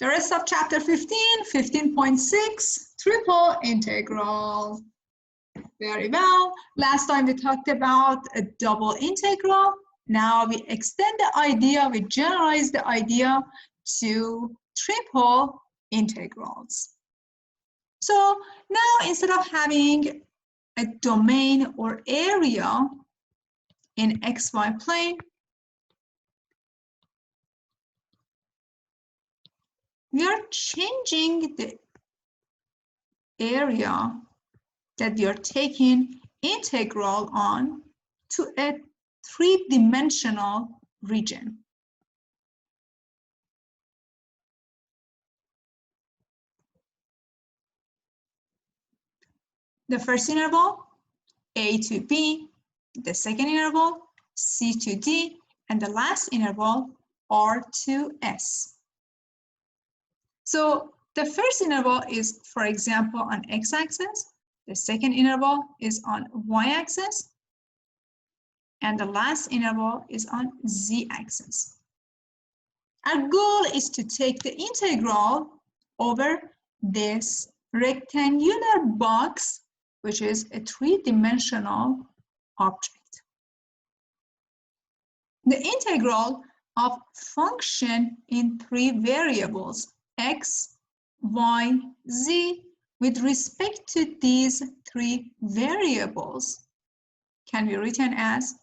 The rest of chapter 15, 15.6, triple integral. Very well. Last time we talked about a double integral. Now we extend the idea, we generalize the idea to triple integrals. So now instead of having a domain or area in xy plane, we are changing the area that we are taking integral on to a three-dimensional region. The first interval, a to b, the second interval, c to d, and the last interval, r to s. So the first interval is, for example, on x-axis, the second interval is on y-axis, and the last interval is on z-axis. Our goal is to take the integral over this rectangular box, which is a three-dimensional object. The integral of function in three variables, x, y, z, with respect to these three variables can be written as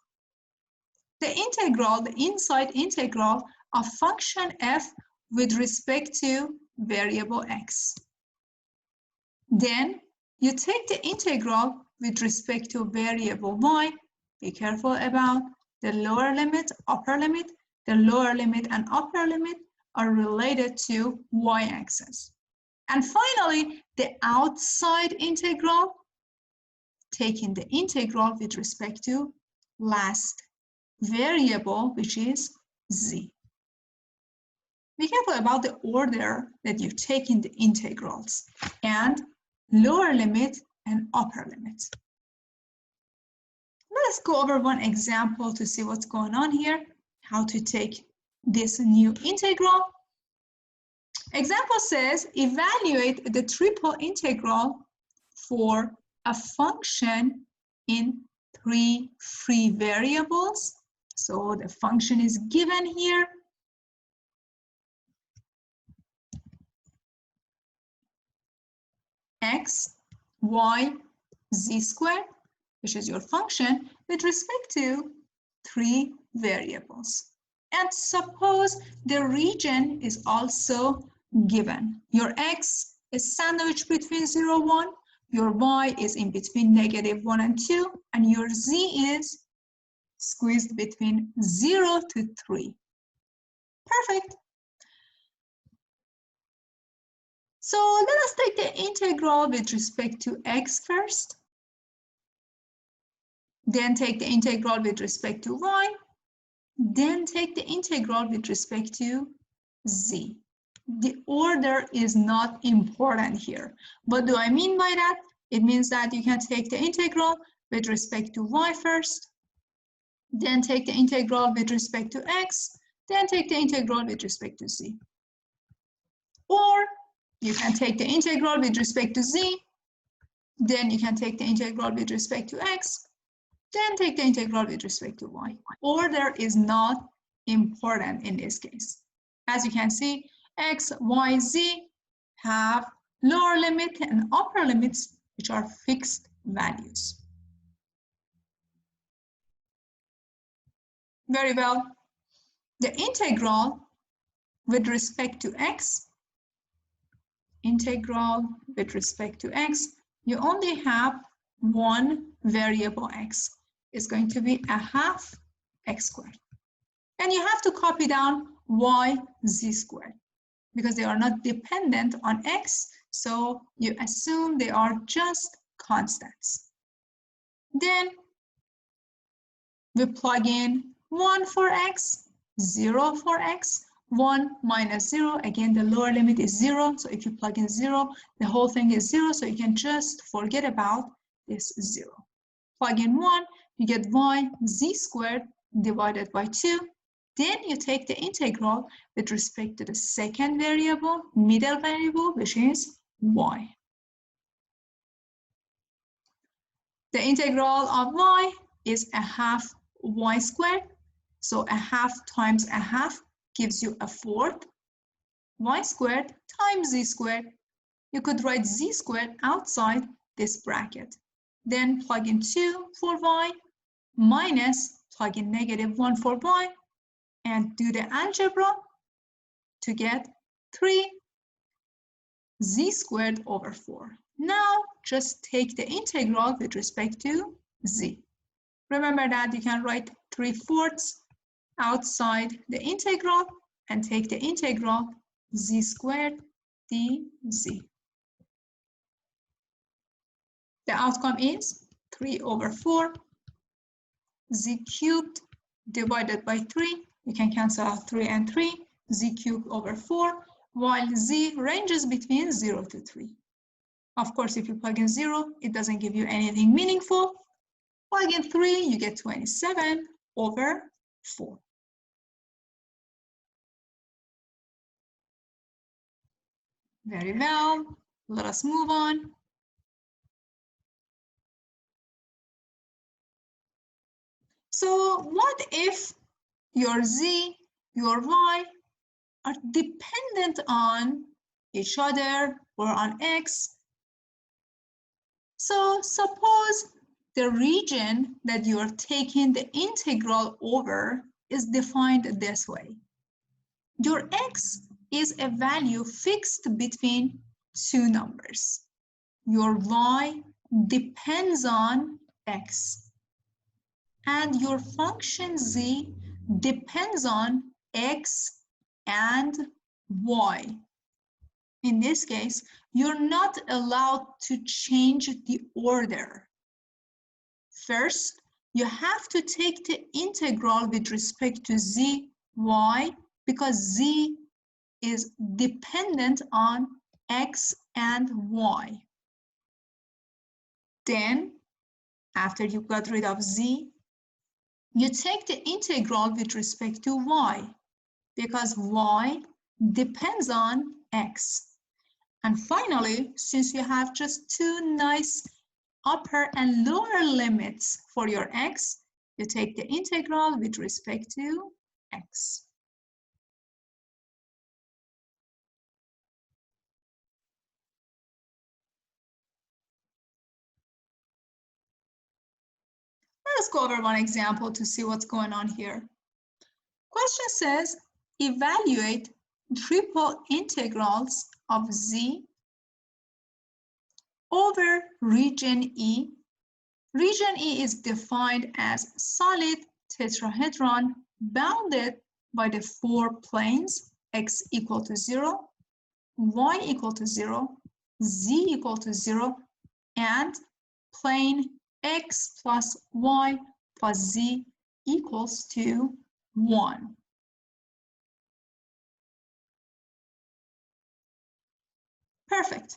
the integral, the inside integral of function f with respect to variable x. Then you take the integral with respect to variable y. Be careful about the lower limit, upper limit. The lower limit and upper limit are related to y-axis. And finally, the outside integral, taking the integral with respect to last variable, which is z. Be careful about the order that you take in the integrals and lower limit and upper limit. Let us go over one example to see what's going on here, how to take this new integral. Example says, evaluate the triple integral for a function in three free variables. So the function is given here. X, y, z squared, which is your function with respect to three variables. And suppose the region is also given. Your x is sandwiched between 0, 1, your y is in between -1 and 2, and your z is squeezed between 0 to 3. Perfect. So let us take the integral with respect to x first, then take the integral with respect to y, then take the integral with respect to z. The order is not important here. What do I mean by that? It means that you can take the integral with respect to y first, then take the integral with respect to x, then take the integral with respect to z. Or you can take the integral with respect to z, then you can take the integral with respect to x, then take the integral with respect to y. Order is not important in this case. As you can see, x, y, z have lower limit and upper limits, which are fixed values. Very well. The integral with respect to x, you only have one variable x. It's going to be a half x squared. And you have to copy down y, z squared because they are not dependent on x, so you assume they are just constants. Then we plug in 1 for x, 0 for x, 1 minus 0, again the lower limit is 0, so if you plug in 0, the whole thing is 0, so you can just forget about this 0. Plug in 1, you get y z squared divided by 2, Then you take the integral with respect to the second variable, middle variable, which is y. The integral of y is a half y squared. So a half times a half gives you a fourth. Y squared times z squared. You could write z squared outside this bracket. Then plug in 2 for y, minus plug in -1 for y, and do the algebra to get 3 z squared over 4. Now just take the integral with respect to z. Remember that you can write 3/4 outside the integral and take the integral z squared dz. The outcome is 3/4 z cubed divided by 3. You can cancel out 3 and 3, z cubed over 4, while z ranges between 0 to 3. Of course, if you plug in 0, it doesn't give you anything meaningful. Plug in 3, you get 27/4. Very well. Let us move on. So what if your z, your y are dependent on each other or on x? So suppose the region that you are taking the integral over is defined this way. Your x is a value fixed between two numbers. Your y depends on x. And your function z depends on x and y. In this case, you're not allowed to change the order. First, you have to take the integral with respect to z, y, because z is dependent on x and y. Then, after you got rid of z, you take the integral with respect to y, because y depends on x. And finally, since you have just two nice upper and lower limits for your x, you take the integral with respect to x. Let's go over one example to see what's going on here. Question says, evaluate triple integrals of z over region E. Region E is defined as solid tetrahedron bounded by the four planes x equal to 0, y equal to 0, z equal to 0, and plane x plus y plus z equals to 1. Perfect.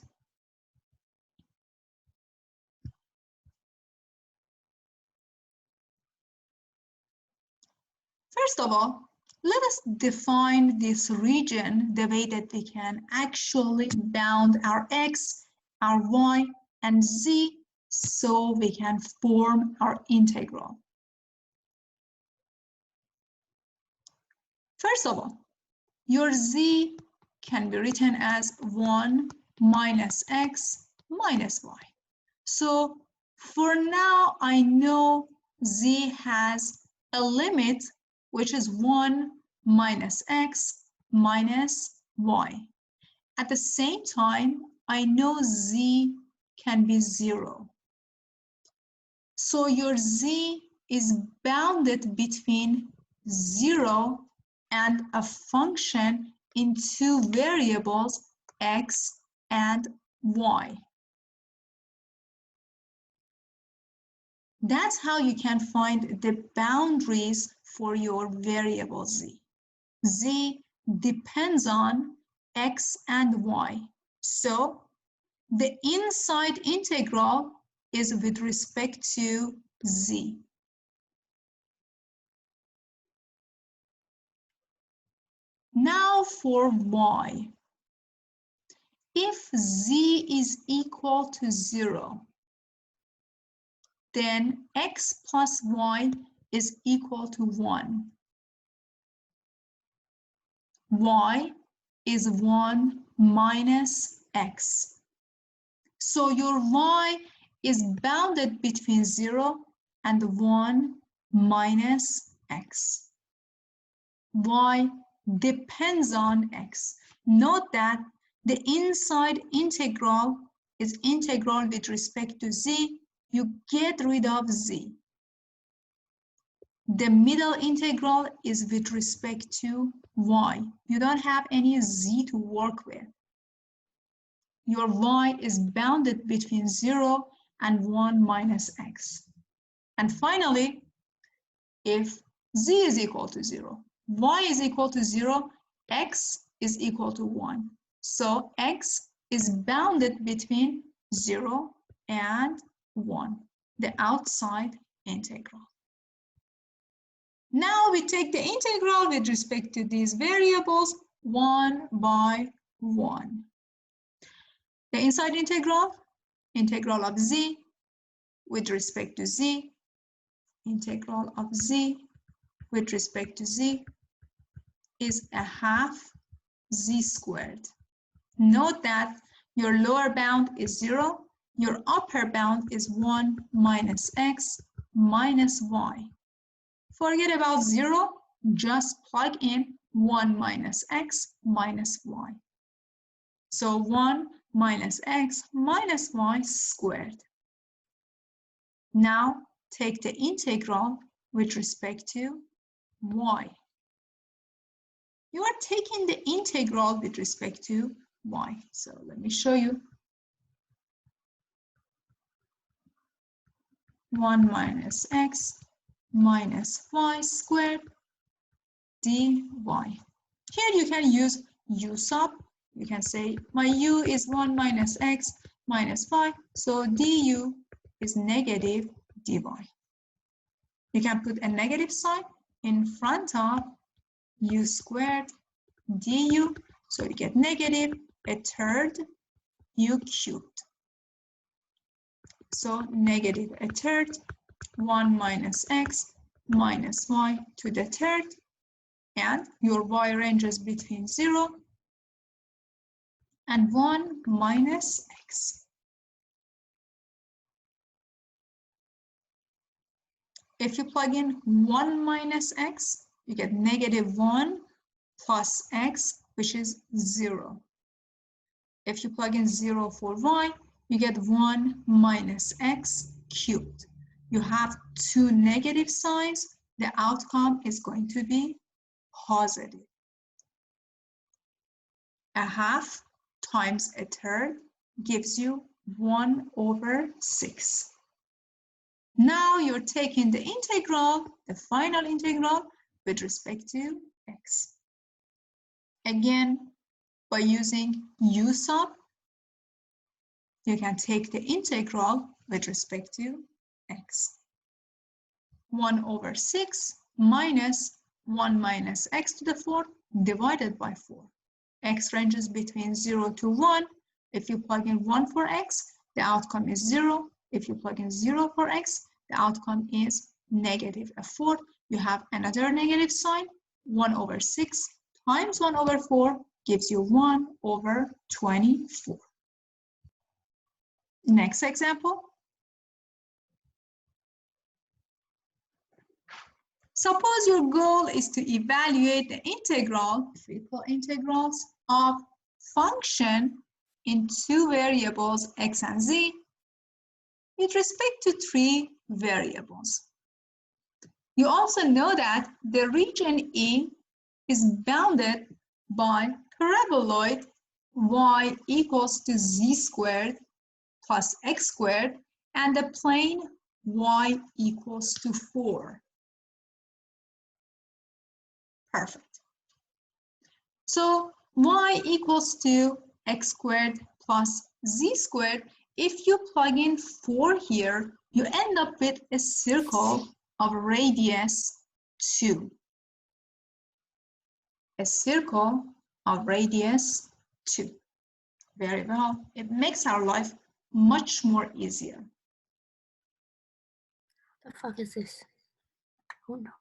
First of all, let us define this region the way that we can actually bound our x, our y, and z so we can form our integral. First of all, your z can be written as 1 minus x minus y. So for now, I know z has a limit which is 1 minus x minus y. At the same time, I know z can be 0. So your z is bounded between 0 and a function in two variables, x and y. That's how you can find the boundaries for your variable z. Z depends on x and y. So the inside integral is with respect to z. Now for y. If z is equal to 0, then x plus y is equal to 1. Y is 1 minus x. So your y is bounded between 0 and 1 minus x. Y depends on x. Note that the inside integral is integral with respect to z. You get rid of z. The middle integral is with respect to y. You don't have any z to work with. Your y is bounded between 0 and 1 minus x. And finally, if z is equal to 0, y is equal to 0, x is equal to 1. So x is bounded between 0 and 1, the outside integral. Now we take the integral with respect to these variables one by one. The inside integral, integral of z with respect to z, integral of z with respect to z is a half z squared. Note that your lower bound is 0, your upper bound is 1 minus x minus y. Forget about 0, just plug in 1 minus x minus y. So 1 minus x minus y squared. Now take the integral with respect to y. You are taking the integral with respect to y. So let me show you. 1 minus x minus y squared dy. Here you can use u sub. You can say my u is 1 minus x minus y, so du is negative dy. You can put a negative sign in front of u squared du, so you get negative a third u cubed. So negative a third, 1 minus x minus y to the third, and your y ranges between 0 and 1 minus x. If you plug in 1 minus x, you get negative 1 plus x, which is 0. If you plug in 0 for y, you get 1 minus x cubed. You have two negative signs. The outcome is going to be positive. A half times a third gives you 1 over 6. Now you're taking the integral, the final integral, with respect to x. Again, by using u sub, you can take the integral with respect to x. 1 over 6 minus 1 minus x to the 4th divided by 4. X ranges between 0 to 1. If you plug in 1 for x, the outcome is 0. If you plug in 0 for x, the outcome is negative a 4th. You have another negative sign. 1 over 6 times 1 over 4 gives you 1 over 24. Next example. Suppose your goal is to evaluate the integral, triple integrals of function in two variables x and z with respect to three variables. You also know that the region E is bounded by paraboloid y equals to z squared plus x squared and the plane y equals to 4. Perfect. So y equals to x squared plus z squared. If you plug in 4 here, you end up with a circle of radius 2. a circle of radius 2. Very well. It makes our life much more easier. The fuck is this? Oh no.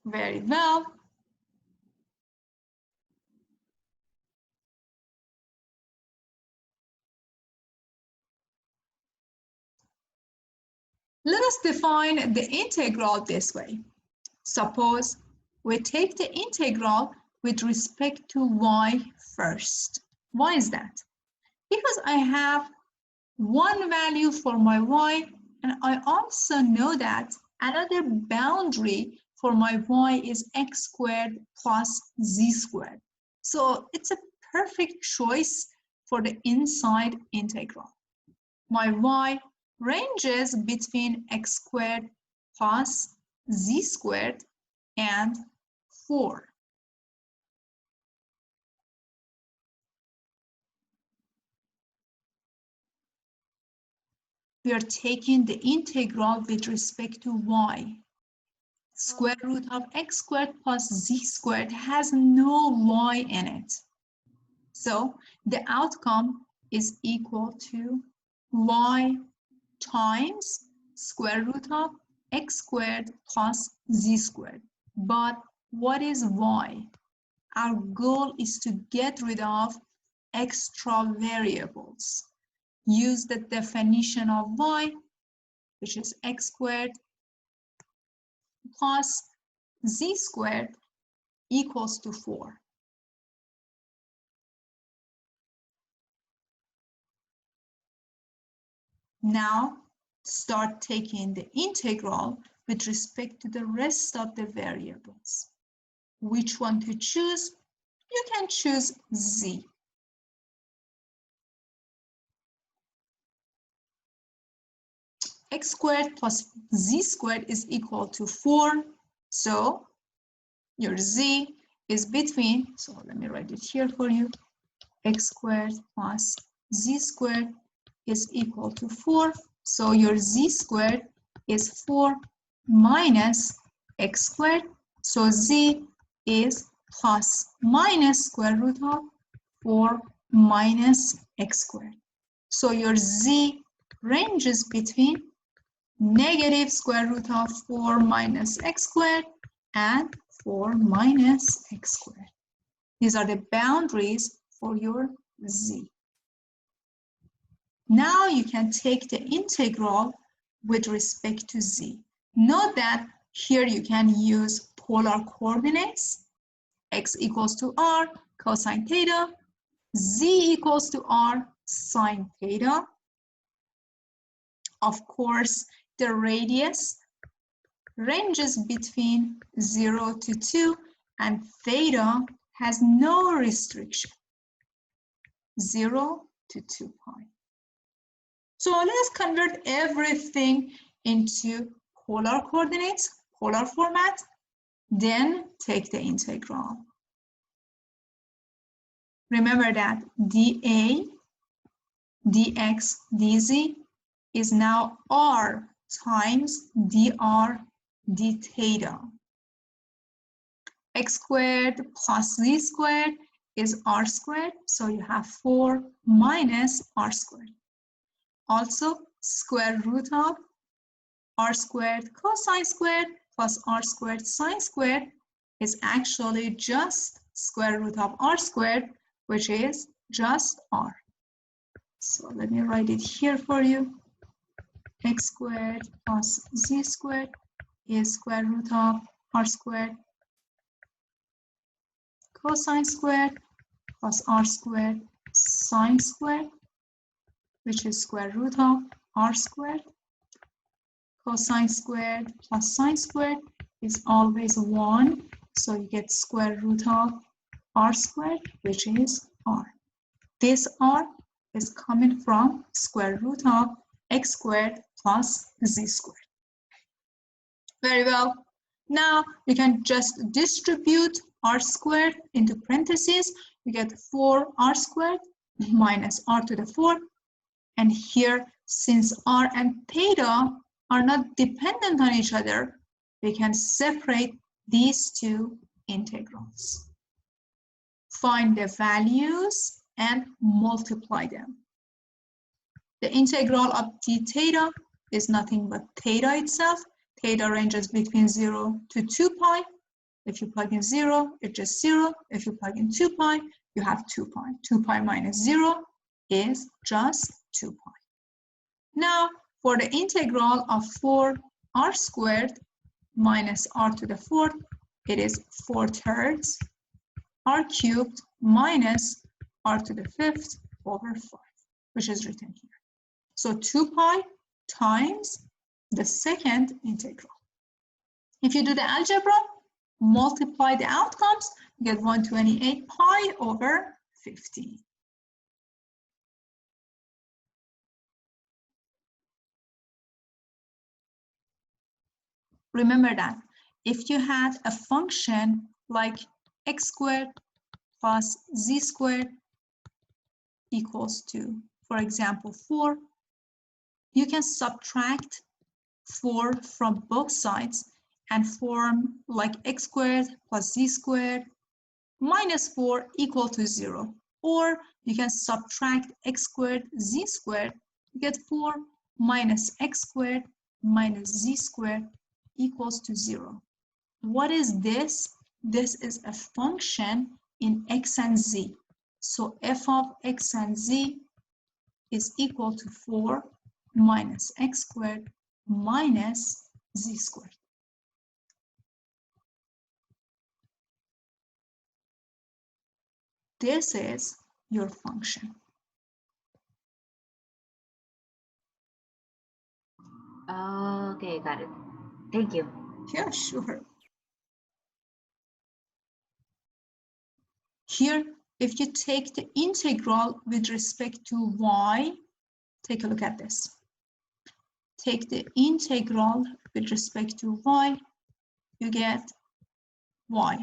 Very well. Let us define the integral this way. Suppose we take the integral with respect to y first. Why is that? Because I have one value for my y, and I also know that another boundary for my y is x squared plus z squared. So it's a perfect choice for the inside integral. My y ranges between x squared plus z squared and 4. We are taking the integral with respect to y. Square root of x squared plus z squared has no y in it. So the outcome is equal to y times square root of x squared plus z squared. But what is y? Our goal is to get rid of extra variables. Use the definition of y, which is x squared plus z squared equals to 4. Now, start taking the integral with respect to the rest of the variables. Which one to choose? You can choose z. X squared plus z squared is equal to 4. So your z is between, so let me write it here for you. X squared plus z squared is equal to 4. So your z squared is 4 minus x squared. So z is plus minus square root of 4 minus x squared. So your z ranges between negative square root of 4 minus x squared and 4 minus x squared. These are the boundaries for your z. Now you can take the integral with respect to z. Note that here you can use polar coordinates. X equals to r cosine theta, z equals to r sine theta. Of course, the radius ranges between 0 to 2, and theta has no restriction, 0 to 2 pi. So let's convert everything into polar coordinates, polar format, then take the integral. Remember that dA, dx, dz is now r times dr d theta. X squared plus z squared is r squared, so you have 4 minus r squared. Also, square root of r squared cosine squared plus r squared sine squared is actually just square root of r squared, which is just r. So let me write it here for you. X squared plus z squared is square root of r squared cosine squared plus r squared sine squared, which is square root of r squared. Cosine squared plus sine squared is always 1, so you get square root of r squared, which is r. This r is coming from square root of x squared plus z squared. Very well. Now you can just distribute r squared into parentheses. You get 4r squared minus r to the 4. And here, since r and theta are not dependent on each other, we can separate these two integrals. Find the values and multiply them. The integral of d theta is nothing but theta itself. Theta ranges between 0 to 2 pi. If you plug in 0, it's just 0. If you plug in 2 pi, you have 2 pi. 2 pi minus 0 is just 2 pi. Now, for the integral of 4r squared minus r to the 4th, it is 4/3 r cubed minus r to the 5th over 5, which is written here. So 2 pi times the second integral. If you do the algebra, multiply the outcomes, you get 128 pi over 15. Remember that if you had a function like x squared plus z squared equals to, for example, 4, you can subtract 4 from both sides and form like x squared plus z squared minus 4 equal to 0. Or you can subtract x squared z squared, you get 4 minus x squared minus z squared equals to 0. What is this? This is a function in x and z. So f of x and z is equal to 4 minus x squared minus z squared. This is your function. Okay, got it. Thank you. Yeah, sure. Here, if you take the integral with respect to y, take a look at this. Take the integral with respect to y, you get y.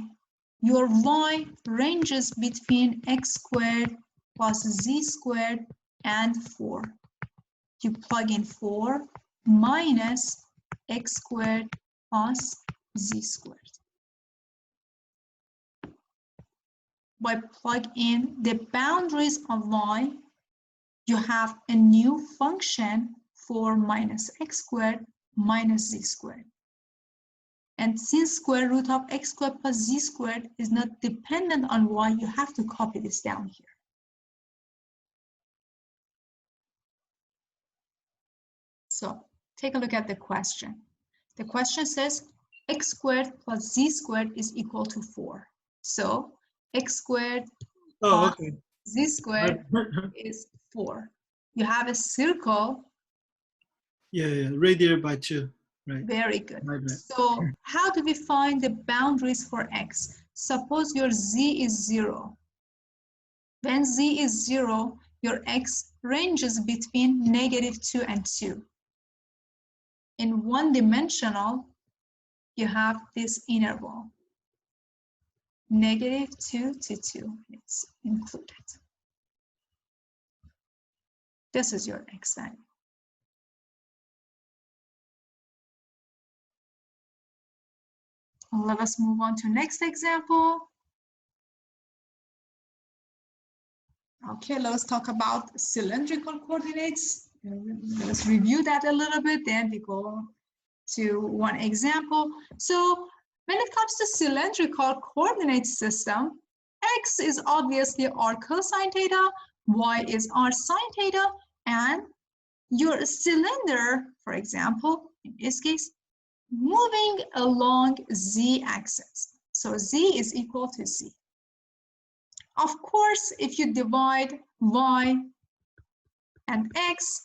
Your y ranges between x squared plus z squared and 4. You plug in 4 minus x squared plus z squared. By plugging in the boundaries of y, you have a new function for minus x squared minus z squared. And since square root of x squared plus z squared is not dependent on y, you have to copy this down here. So take a look at the question. The question says x squared plus z squared is equal to 4. So x squared plus z squared is 4. You have a circle. Yeah, radius by 2. Right. Very good. So how do we find the boundaries for x? Suppose your z is 0. When z is 0, your x ranges between -2 and 2. In one-dimensional, you have this interval, -2 to 2. It's included. This is your x value. Let us move on to next example. Okay, let us talk about cylindrical coordinates. Let's review that a little bit, then we go to one example. So when it comes to cylindrical coordinate system, x is obviously r cosine theta, y is r sine theta, and your cylinder, for example, in this case, moving along z-axis. So z is equal to z. Of course, if you divide y and x,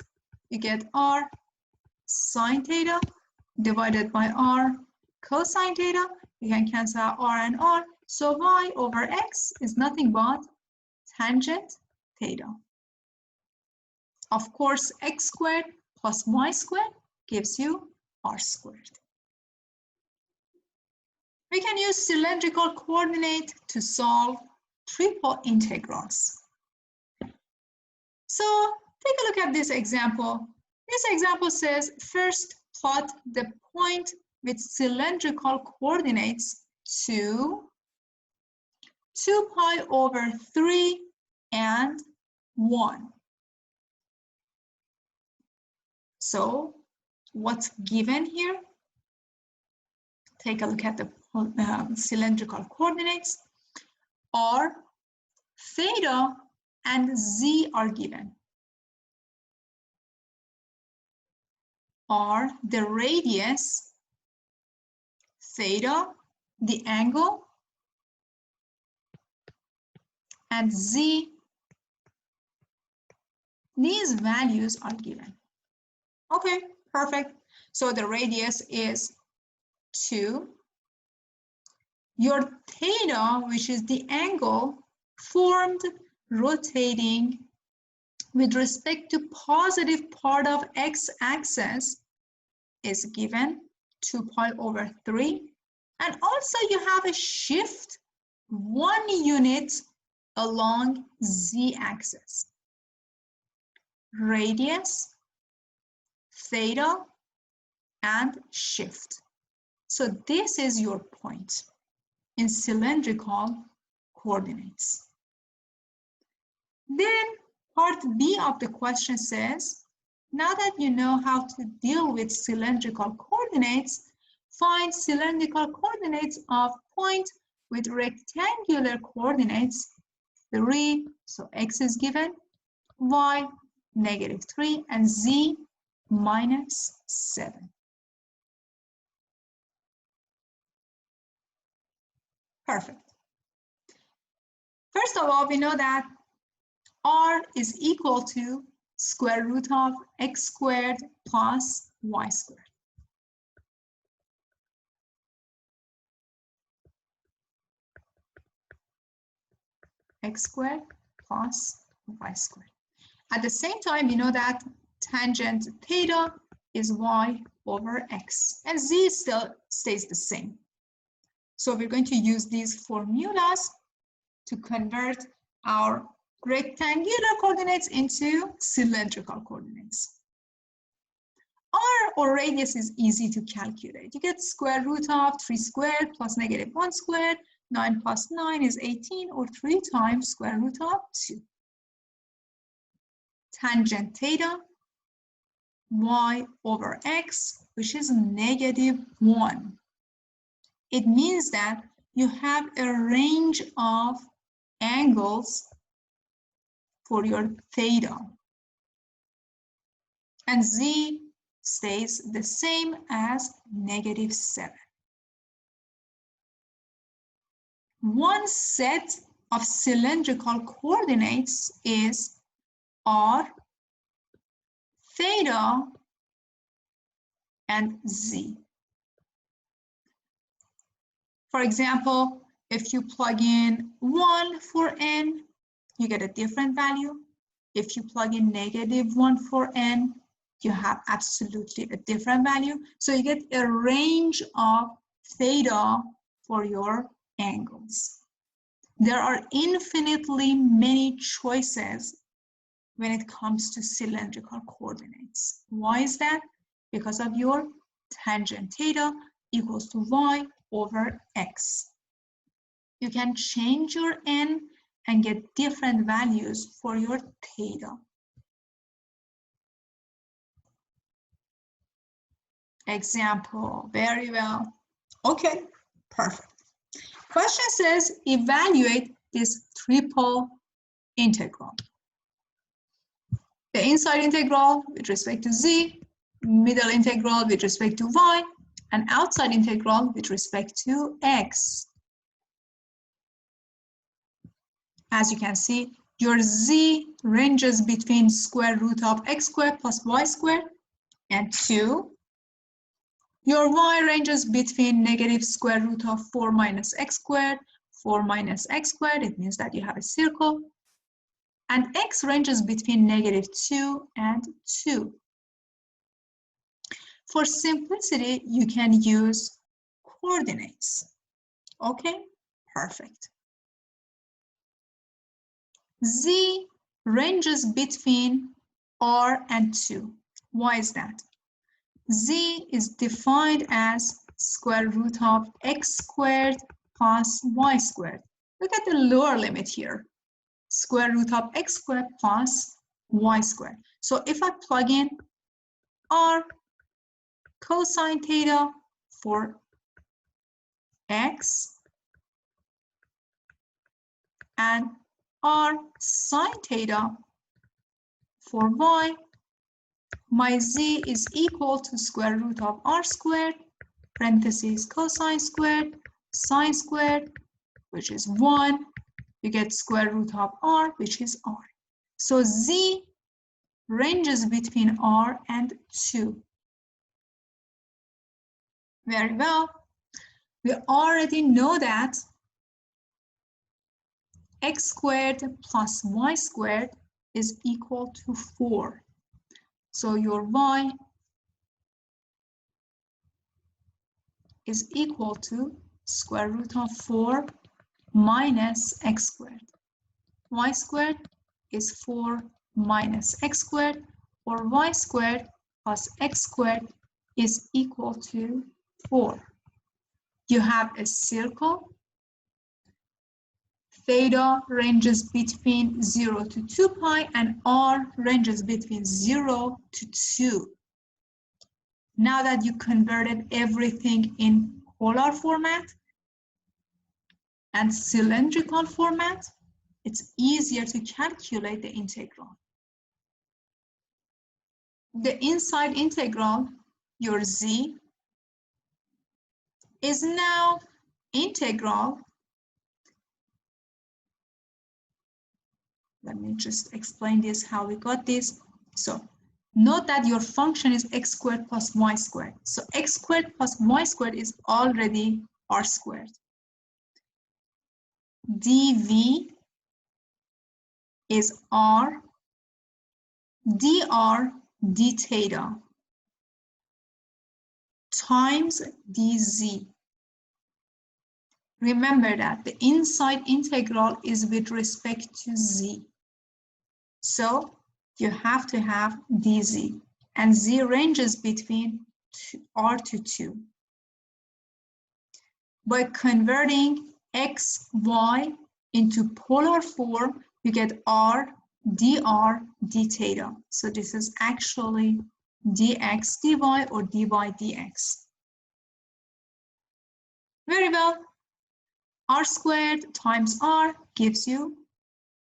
you get r sine theta divided by r cosine theta. You can cancel out r and r. So y over x is nothing but tangent theta. Of course, x squared plus y squared gives you r squared. We can use cylindrical coordinate to solve triple integrals. So take a look at this example. This example says first put the point with cylindrical coordinates to 2 pi over 3 and 1. So what's given here? Take a look at the cylindrical coordinates. R, theta, and z are given. R, the radius, theta, the angle, and z, these values are given. Okay, perfect. So the radius is 2. Your theta, which is the angle formed rotating with respect to positive part of x-axis, is given 2 pi over 3. And also you have a shift 1 unit along z-axis. Radius, theta, and shift. So this is your point in cylindrical coordinates. Then part B of the question says, now that you know how to deal with cylindrical coordinates, find cylindrical coordinates of point with rectangular coordinates 3, so x is given, y -3, and z -7. Perfect. First of all, we know that r is equal to square root of x squared plus y squared. X squared plus y squared. At the same time, we know that tangent theta is y over x, and z still stays the same. So we're going to use these formulas to convert our rectangular coordinates into cylindrical coordinates. R, or radius, is easy to calculate. You get square root of 3 squared plus -1 squared. 9 plus 9 is 18, or 3 times square root of 2. Tangent theta, y over x, which is -1. It means that you have a range of angles for your theta. And z stays the same as -7. One set of cylindrical coordinates is r, theta, and z. For example, if you plug in 1 for n, you get a different value. If you plug in -1 for n, you have absolutely a different value. So you get a range of theta for your angles. There are infinitely many choices when it comes to cylindrical coordinates. Why is that? Because of your tangent theta equals to y over x. You can change your n and get different values for your theta. Example, very well. Okay, perfect. Question says, evaluate this triple integral. The inside integral with respect to z, middle integral with respect to y, and outside integral with respect to x. As you can see, your z ranges between square root of x squared plus y squared and 2. Your y ranges between -square root of 4 minus x squared, 4 minus x squared. It means that you have a circle. And x ranges between -2 and 2. For simplicity, you can use coordinates. Okay, perfect. Z ranges between r and 2. Why is that? z is defined as square root of x squared plus y squared. Look at the lower limit here. Square root of x squared plus y squared. So if I plug in r cosine theta for x and r sine theta for y, my z is equal to square root of r squared, parentheses cosine squared, sine squared, which is 1. You get square root of r, which is r. So z ranges between r and 2. Very well. We already know that x squared plus y squared is equal to 4. So your y is equal to square root of 4 minus x squared. Y squared is 4 minus x squared, or y squared plus x squared is equal to 4. You have a circle. Theta ranges between 0 to 2 pi and r ranges between 0 to 2. Now that you converted everything in polar format and cylindrical format, it's easier to calculate the integral. The inside integral, your z, is now integral. Let me just explain this, how we got this. So note that your function is x squared plus y squared. So x squared plus y squared is already r squared. dv is r, dr d theta times dz. Remember that the inside integral is with respect to z. So you have to have dz, and z ranges between r to 2. By converting x, y into polar form, you get r, dr, d theta. So this is actually dx dy or dy dx. Very well. R squared times r gives you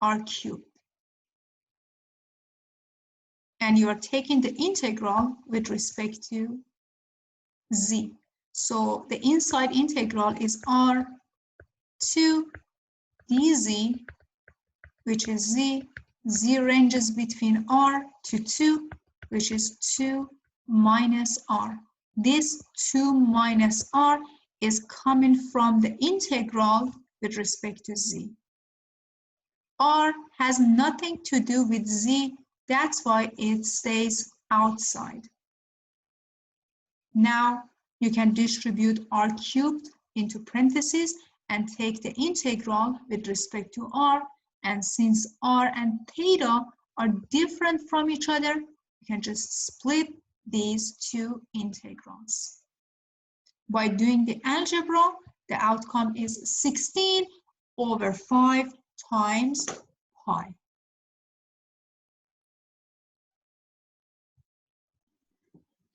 r cubed. And you are taking the integral with respect to z. So the inside integral is r 2 dz, which is z. Z ranges between r to 2, which is 2 minus r. This 2 minus r is coming from the integral with respect to z. R has nothing to do with z, that's why it stays outside. Now you can distribute r cubed into parentheses and take the integral with respect to r, and since r and theta are different from each other, you can just split these two integrals. By doing the algebra, the outcome is 16 over 5 times pi.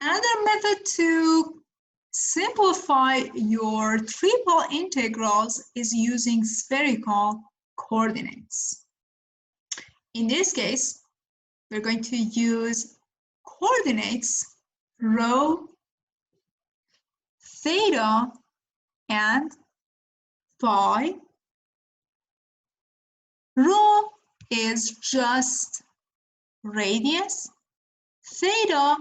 Another method to simplify your triple integrals is using spherical coordinates. In this case, we're going to use coordinates rho, theta, and phi. Rho is just radius, theta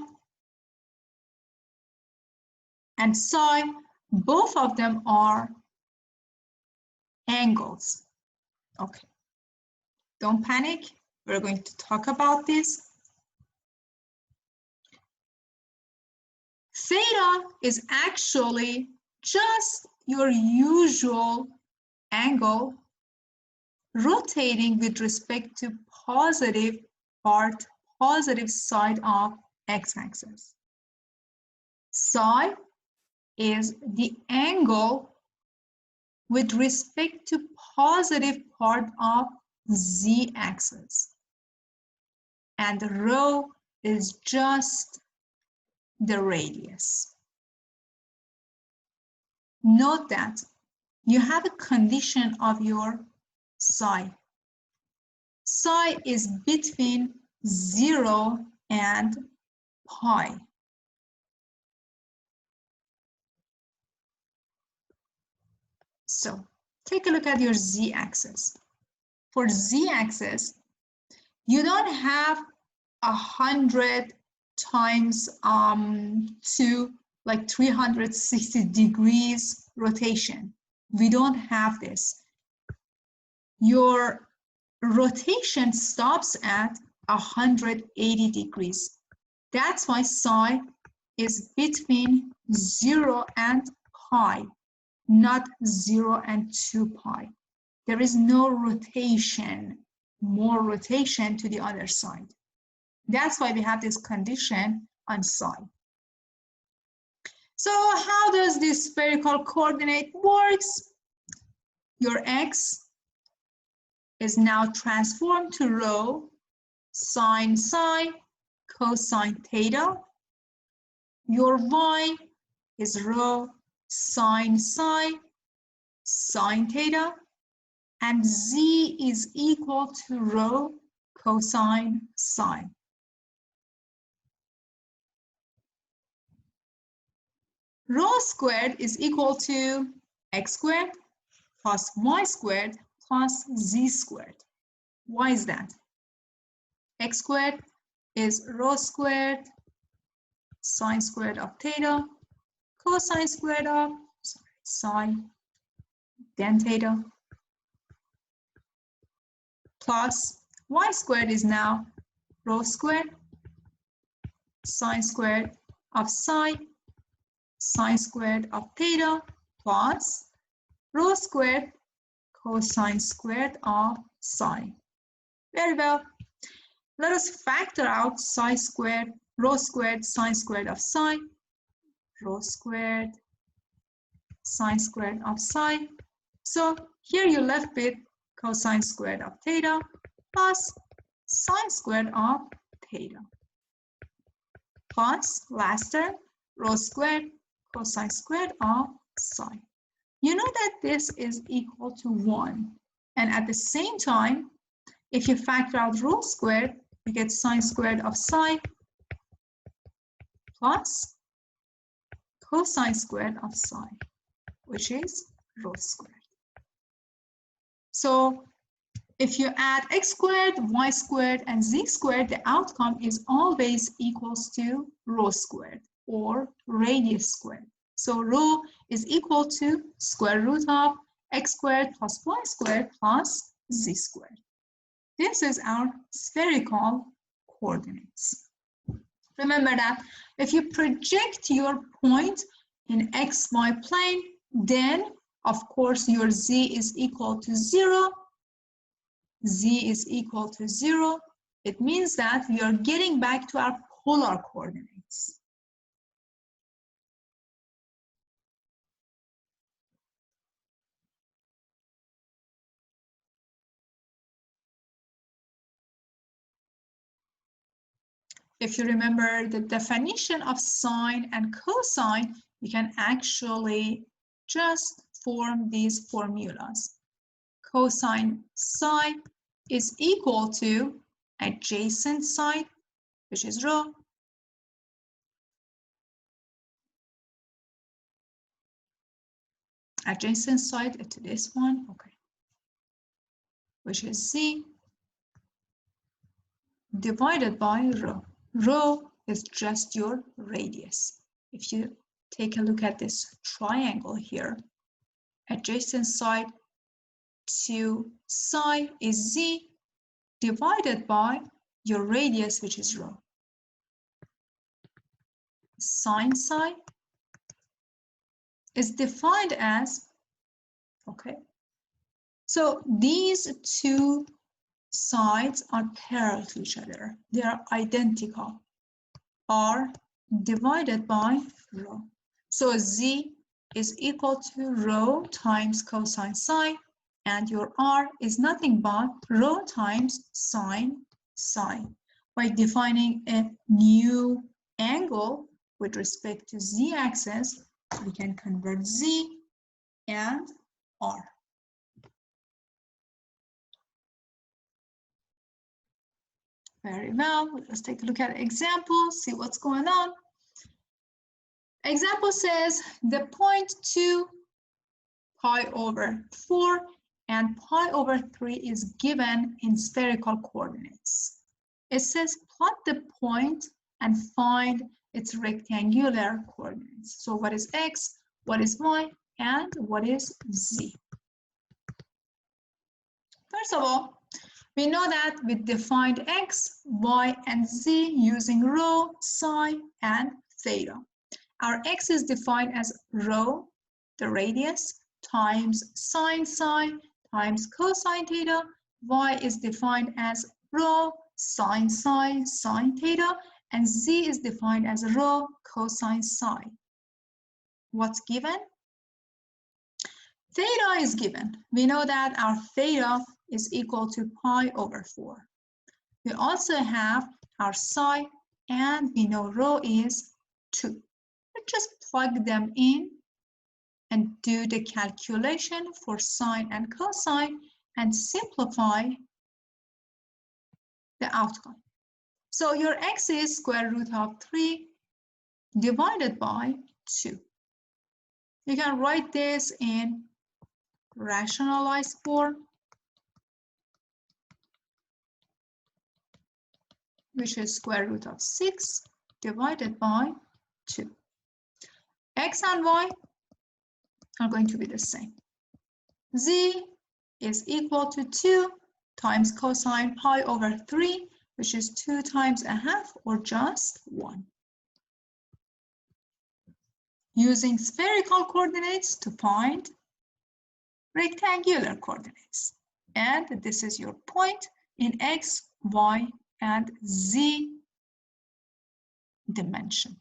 and psi, both of them are angles. Okay, don't panic, we're going to talk about this. Theta is actually just your usual angle rotating with respect to positive side of x-axis. Psi is the angle with respect to positive part of z-axis. And rho is just the radius. Note that you have a condition of your psi. Psi is between 0 and pi. So take a look at your z-axis. For z-axis, you don't have 100 times 2, like 360 degrees rotation. We don't have this. Your rotation stops at 180 degrees. That's why psi is between 0 and pi, not 0 and 2 pi. There is no rotation, more rotation to the other side. That's why we have this condition on psi. So how does this spherical coordinate works? Your x is now transformed to rho sine psi cosine theta. Your y is rho sine psi sine theta. And z is equal to rho cosine psi. Rho squared is equal to x squared plus y squared plus z squared. Why is that? X squared is rho squared sine squared of theta cosine squared of psi then theta plus y squared is now rho squared sine squared of psi sine squared of theta plus rho squared cosine squared of psi. Very well. Let us factor out psi squared, rho squared, sine squared of psi, rho squared, sine squared of psi. So here you're left with cosine squared of theta plus sine squared of theta plus last term rho squared cosine squared of psi. You know that this is equal to 1. And at the same time, if you factor out rho squared, you get sine squared of psi plus cosine squared of psi, which is rho squared. So if you add x squared, y squared, and z squared, the outcome is always equals to rho squared or radius squared. So rho is equal to square root of x squared plus y squared plus z squared. This is our spherical coordinates. Remember that if you project your point in xy plane, then of course your z is equal to 0. Z is equal to 0. It means that we are getting back to our polar coordinates. If you remember the definition of sine and cosine, you can actually just form these formulas. Cosine psi is equal to adjacent side, which is rho, adjacent side to this one, okay, which is z, divided by rho. Rho is just your radius. If you take a look at this triangle here, adjacent side to psi is z divided by your radius, which is rho. Sine psi is defined as, okay, so these two sides are parallel to each other. They are identical. R divided by rho. So z is equal to rho times cosine psi, and your r is nothing but rho times sine psi. By defining a new angle with respect to z-axis, we can convert z and r. Very well. Let's take a look at an example, see what's going on. Example says the point 2 pi over 4 and pi over 3 is given in spherical coordinates. It says plot the point and find its rectangular coordinates. So what is x, what is y, and what is z? First of all, we know that we defined x, y, and z using rho, psi, and theta. Our x is defined as rho, the radius, times sine psi, times cosine theta. Y is defined as rho, sine psi, sine theta. And z is defined as rho, cosine psi. What's given? Theta is given. We know that our theta is equal to pi over 4. We also have our psi, and we know rho is 2. We just plug them in and do the calculation for sine and cosine and simplify the outcome. So your x is square root of 3 divided by 2. You can write this in rationalized form, which is square root of 6 divided by 2. X and y are going to be the same. Z is equal to 2 times cosine pi over 3, which is 2 times a half, or just 1. Using spherical coordinates to find rectangular coordinates. And this is your point in x, y, and z dimension.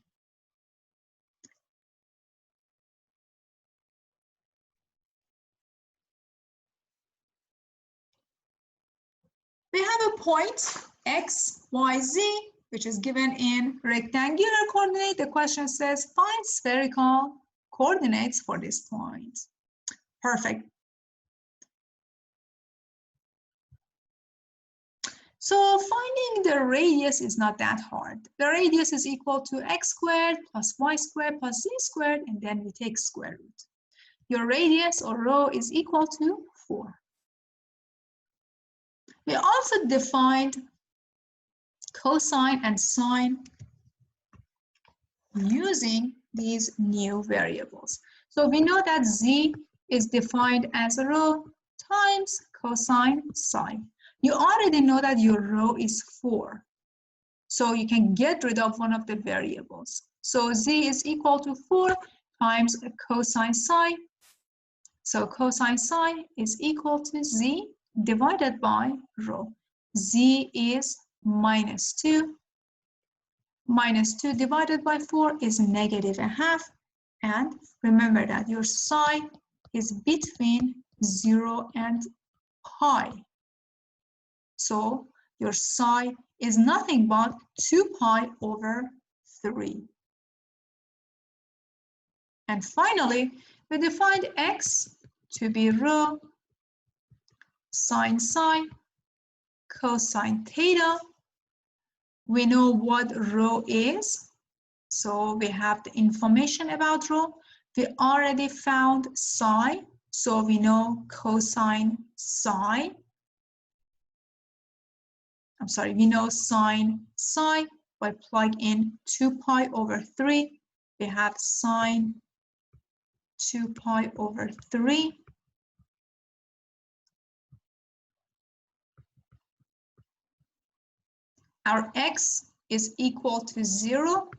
We have a point x, y, z, which is given in rectangular coordinate. The question says find spherical coordinates for this point. Perfect. So finding the radius is not that hard. The radius is equal to x squared plus y squared plus z squared, and then we take square root. Your radius, or rho, is equal to 4. We also defined cosine and sine using these new variables. So we know that z is defined as rho times cosine psi. You already know that your rho is 4. So you can get rid of one of the variables. So z is equal to 4 times cosine psi. So cosine psi is equal to z divided by rho. Z is minus 2. Minus 2 divided by 4 is negative a half. And remember that your psi is between 0 and pi. So your psi is nothing but 2 pi over 3. And finally, we defined x to be rho, sine psi, cosine theta. We know what rho is. So we have the information about rho. We already found psi. So we know cosine psi. We know sine psi. By plug in 2 pi over 3, we have sine 2 pi over 3. Our x is equal to 0.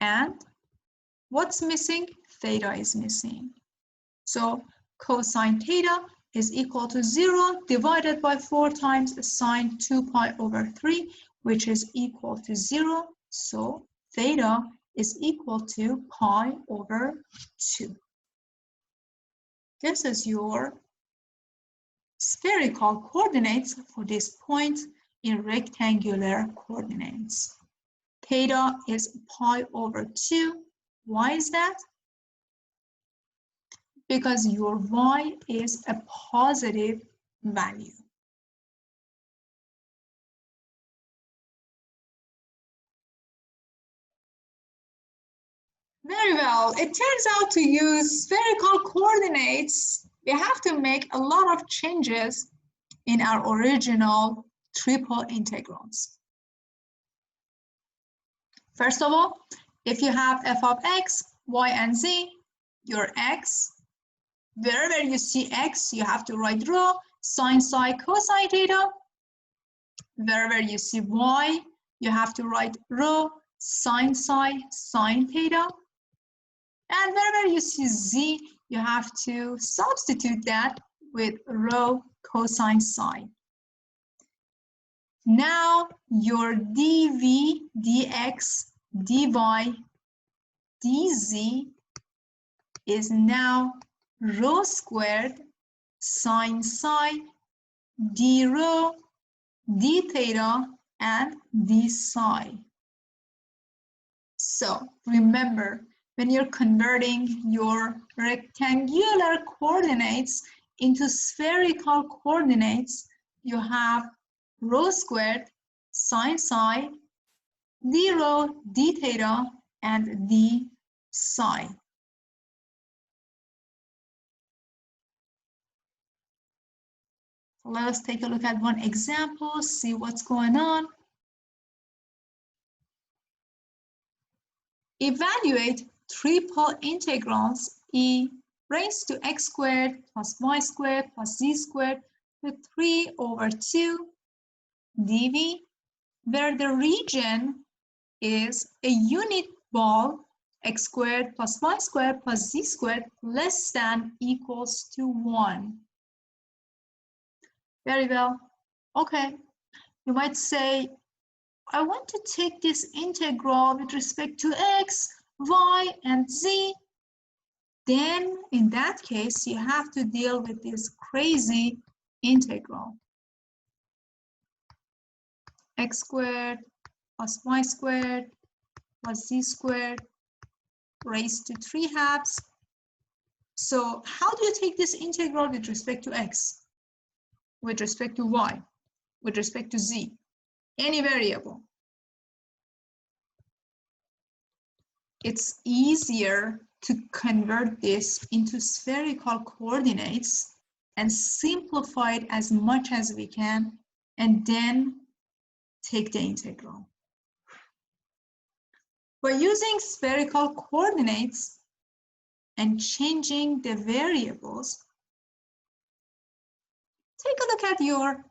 And what's missing? Theta is missing. So cosine theta is equal to 0 divided by 4 times sine 2 pi over 3, which is equal to 0. So theta is equal to pi over 2. This is your spherical coordinates for this point in rectangular coordinates. Theta is pi over 2. Why is that? Because your y is a positive value. Very well. It turns out to use spherical coordinates, we have to make a lot of changes in our original triple integrals. First of all, if you have f of x, y, and z, your x, wherever you see x, you have to write rho, sine, psi, cosine theta. Wherever you see y, you have to write rho, sine, psi, sine theta. And wherever you see z, you have to substitute that with rho cosine psi. Now your dv, dx, dy, dz is now rho squared sine psi d rho d theta and d psi. So remember, when you're converting your rectangular coordinates into spherical coordinates, you have rho squared sine psi d rho d theta and d psi. Let us take a look at one example, see what's going on. Evaluate triple integrals e raised to x squared plus y squared plus z squared with 3 over 2 dv, where the region is a unit ball x squared plus y squared plus z squared less than equals to 1. Very well. Okay. You might say, I want to take this integral with respect to x, y, and z. Then, in that case, you have to deal with this crazy integral. X squared plus y squared plus z squared raised to 3/2. So how do you take this integral with respect to x, with respect to y, with respect to z, any variable? It's easier to convert this into spherical coordinates and simplify it as much as we can, and then take the integral. By using spherical coordinates and changing the variables, take a look at your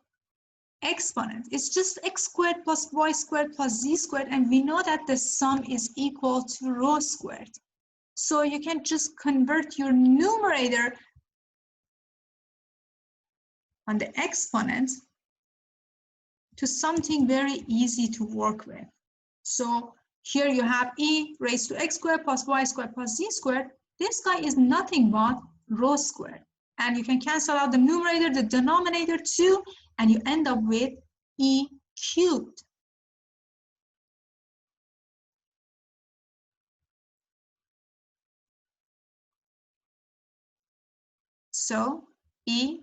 exponent. It's just x squared plus y squared plus z squared, and we know that the sum is equal to rho squared. So you can just convert your numerator on the exponent to something very easy to work with. So here you have e raised to x squared plus y squared plus z squared. This guy is nothing but rho squared. And you can cancel out the numerator, the denominator too, and you end up with e cubed. So e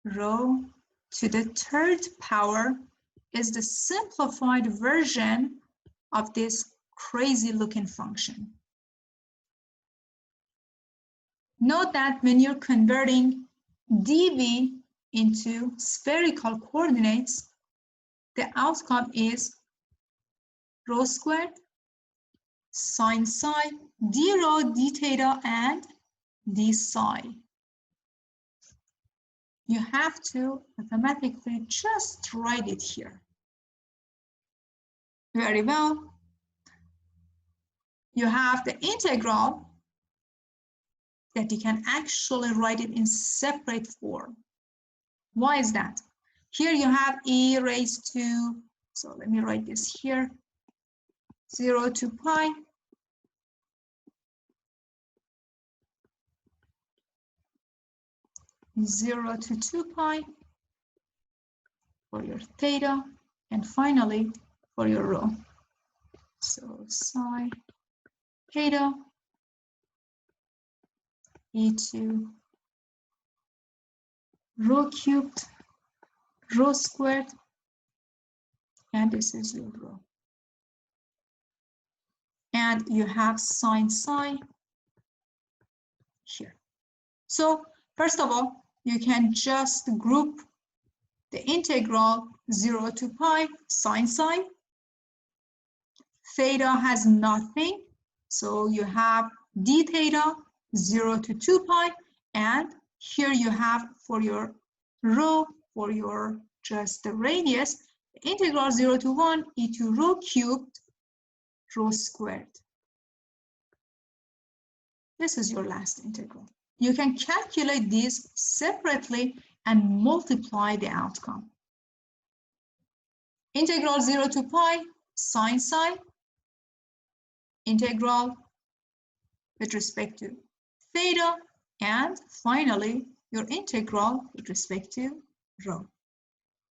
rho to the 3rd power is the simplified version of this crazy looking function. Note that when you're converting dv into spherical coordinates, the outcome is rho squared sine psi d rho d theta and d psi. You have to mathematically just write it here. Very well. You have the integral that you can actually write it in separate form. Why is that? Here you have e raised to, so let me write this here, 0 to pi, (0 to 2 pi) for your theta, and finally for your rho. So psi theta e to rho cubed, rho squared, and this is your rho. And you have sine psi here. So first of all, you can just group the integral 0 to pi sine psi. Theta has nothing, so you have d theta 0 to 2 pi, and here you have for your rho, for your just the radius, the integral 0 to 1 e to rho cubed rho squared. This is your last integral. You can calculate these separately and multiply the outcome. Integral 0 to pi sine psi, integral with respect to theta, and finally your integral with respect to rho.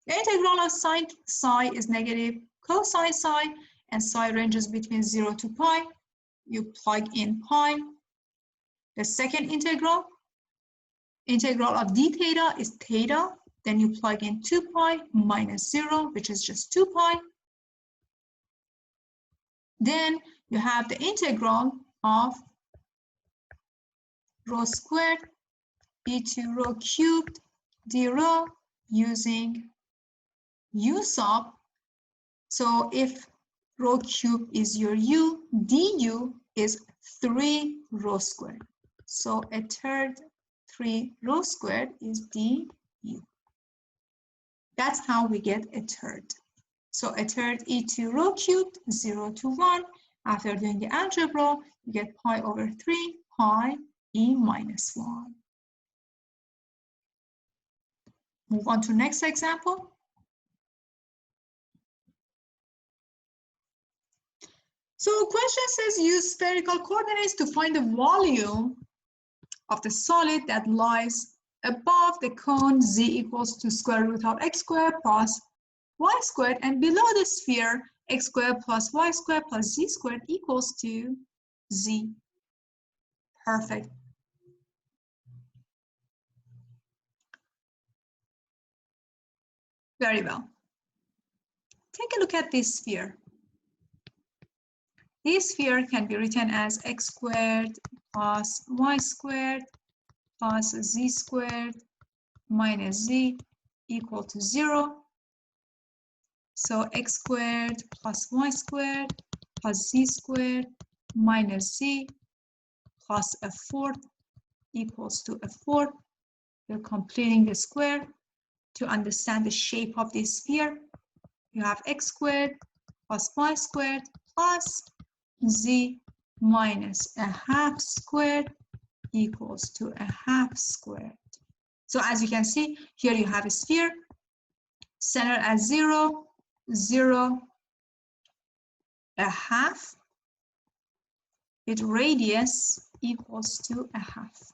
The integral of sine psi is negative cosine psi, and psi ranges between 0 to pi. You plug in pi. The second integral of d theta is theta. Then you plug in 2 pi minus 0, which is just 2 pi. Then you have the integral of rho squared e to rho cubed d rho using u sub. So if rho cubed is your u, du is 3 rho squared. So a third 3 rho squared is du. That's how we get a third. So a third e to rho cubed 0 to 1. After doing the algebra, you get pi over 3 pi e minus 1. Move on to next example. So question says use spherical coordinates to find the volume of the solid that lies above the cone z equals to square root of x squared plus y squared, and below the sphere x squared plus y squared plus z squared equals to z. Perfect. Very well. Take a look at this sphere. This sphere can be written as x squared plus y squared plus z squared minus z equal to 0. So x squared plus y squared plus z squared minus z plus a fourth equals to a fourth. You're completing the square. To understand the shape of this sphere, you have x squared plus y squared plus z minus a half squared equals to a half squared. So as you can see, here you have a sphere, center at 0, 0, a half, with radius equals to a half.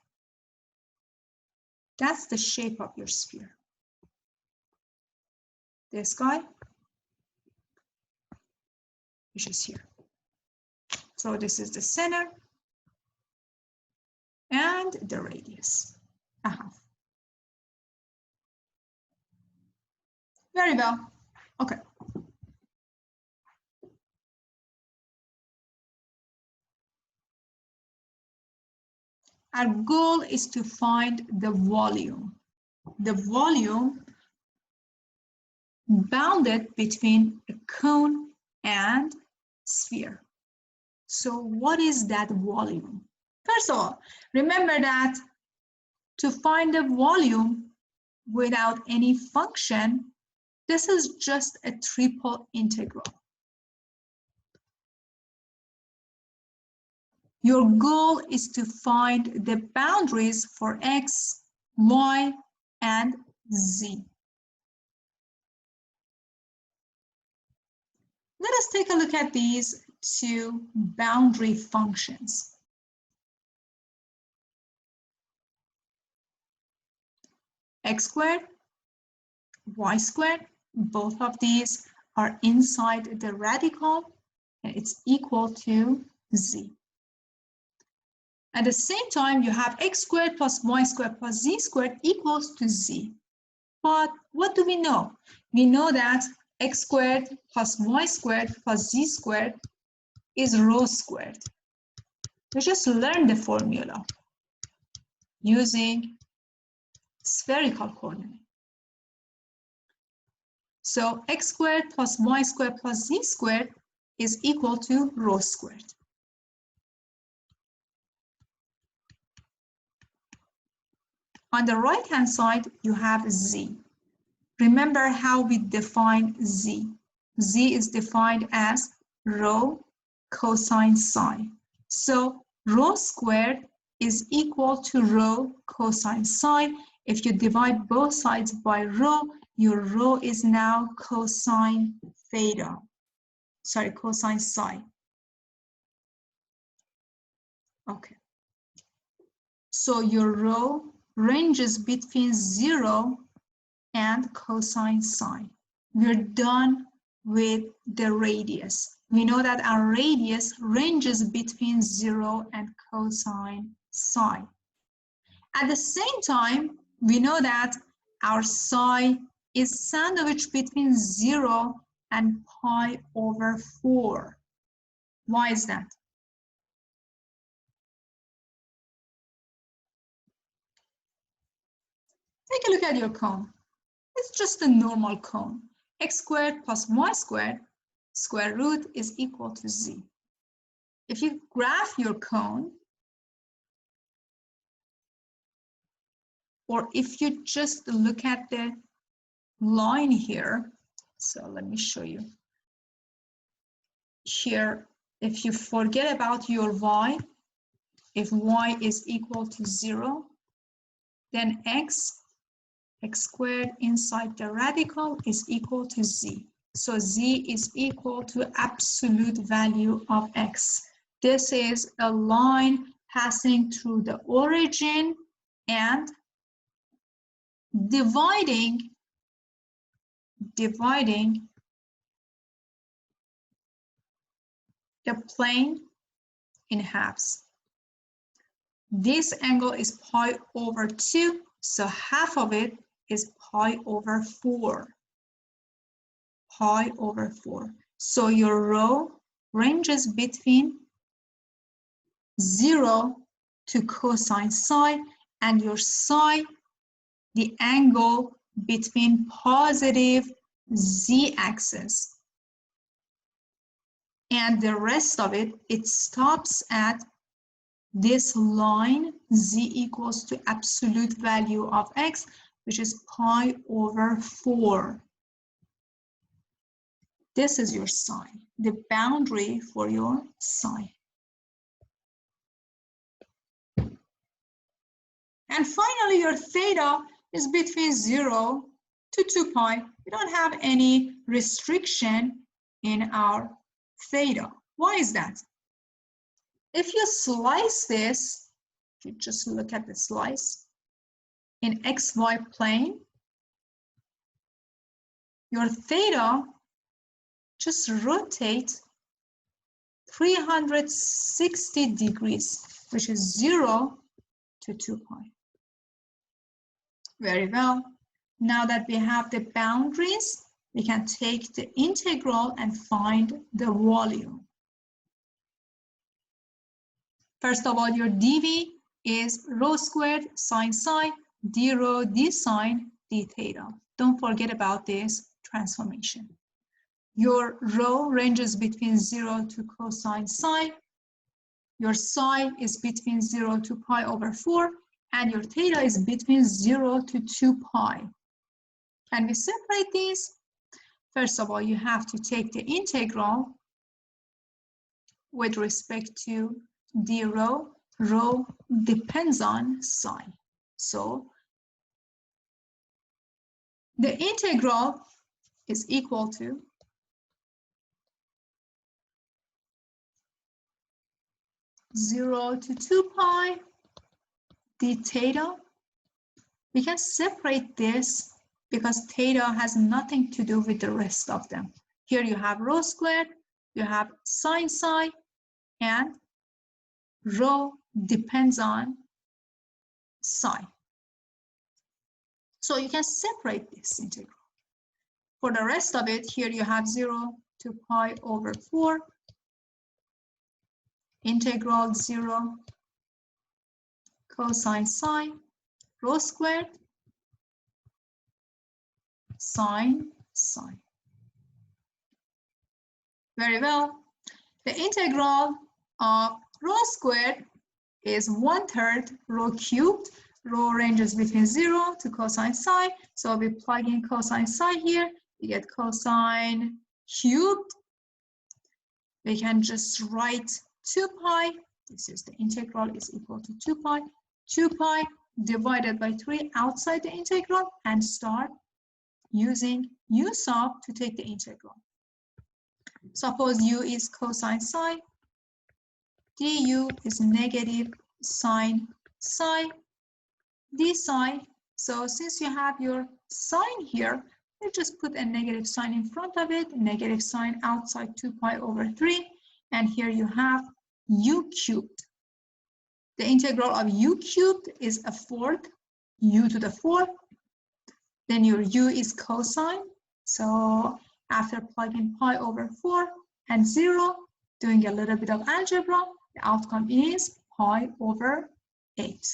That's the shape of your sphere. This guy, which is here. So this is the center and the radius, a half. Very well. Okay. Our goal is to find the volume. The volume bounded between a cone and sphere. So what is that volume? First of all, remember that to find the volume without any function, this is just a triple integral. Your goal is to find the boundaries for x, y, and z. Let us take a look at these to boundary functions. X squared, y squared, both of these are inside the radical, and it's equal to z. At the same time, you have x squared plus y squared plus z squared equals to z. But what do we know? We know that x squared plus y squared plus z squared is rho squared. We just learned the formula using spherical coordinate. So x squared plus y squared plus z squared is equal to rho squared. On the right-hand side, you have z. Remember how we define z. Z is defined as rho cosine psi. So rho squared is equal to rho cosine psi. If you divide both sides by rho, your rho is now cosine theta. Sorry, cosine psi. Okay. So your rho ranges between 0 and cosine psi. We're done with the radius. We know that our radius ranges between 0 and cosine psi. At the same time, we know that our psi is sandwiched between 0 and pi over 4. Why is that? Take a look at your cone. It's just a normal cone. X squared plus y squared, square root is equal to z. If you graph your cone, or if you just look at the line here, so let me show you. Here, if you forget about your y, if y is equal to 0, then x squared inside the radical is equal to z. So z is equal to absolute value of x. This is a line passing through the origin and dividing the plane in halves. This angle is pi over 2, so half of it is pi over 4. Pi over 4. So your rho ranges between 0 to cosine psi, and your psi, the angle between positive z-axis, and the rest of it, it stops at this line, z equals to absolute value of x, which is pi over 4. This is your psi, the boundary for your psi. And finally, your theta is between 0 to 2 pi. We don't have any restriction in our theta. Why is that? If you slice this, if you just look at the slice, in xy plane, your theta just rotates 360 degrees, which is 0 to 2 pi. Very well. Now that we have the boundaries, we can take the integral and find the volume. First of all, your dv is rho squared sine psi d rho d sine d theta. Don't forget about this transformation. Your rho ranges between 0 to cosine psi. Your psi is between 0 to pi over 4. And your theta is between 0 to 2 pi. Can we separate these? First of all, you have to take the integral with respect to d rho. Rho depends on psi. So the integral is equal to 0 to 2 pi d theta. We can separate this because theta has nothing to do with the rest of them. Here you have rho squared, you have sine psi, and rho depends on psi. So you can separate this integral. For the rest of it, here you have 0 to pi over 4, integral 0 cosine psi, rho squared, sine psi. Very well. The integral of rho squared is 1/3 rho cubed. Rho ranges between 0 to cosine psi. So we plug in cosine psi here. You get cosine cubed. We can just write 2 pi. This is the integral is equal to 2 pi. 2 pi divided by 3 outside the integral and start using u sub to take the integral. Suppose u is cosine psi, du is negative sine psi, d psi. So since you have your sign here, you just put a negative sign in front of it, negative sign outside 2 pi over 3, and here you have u cubed. The integral of u cubed is 1/4, u to the 4th. Then your u is cosine. So after plugging pi over 4 and 0, doing a little bit of algebra, the outcome is pi over 8.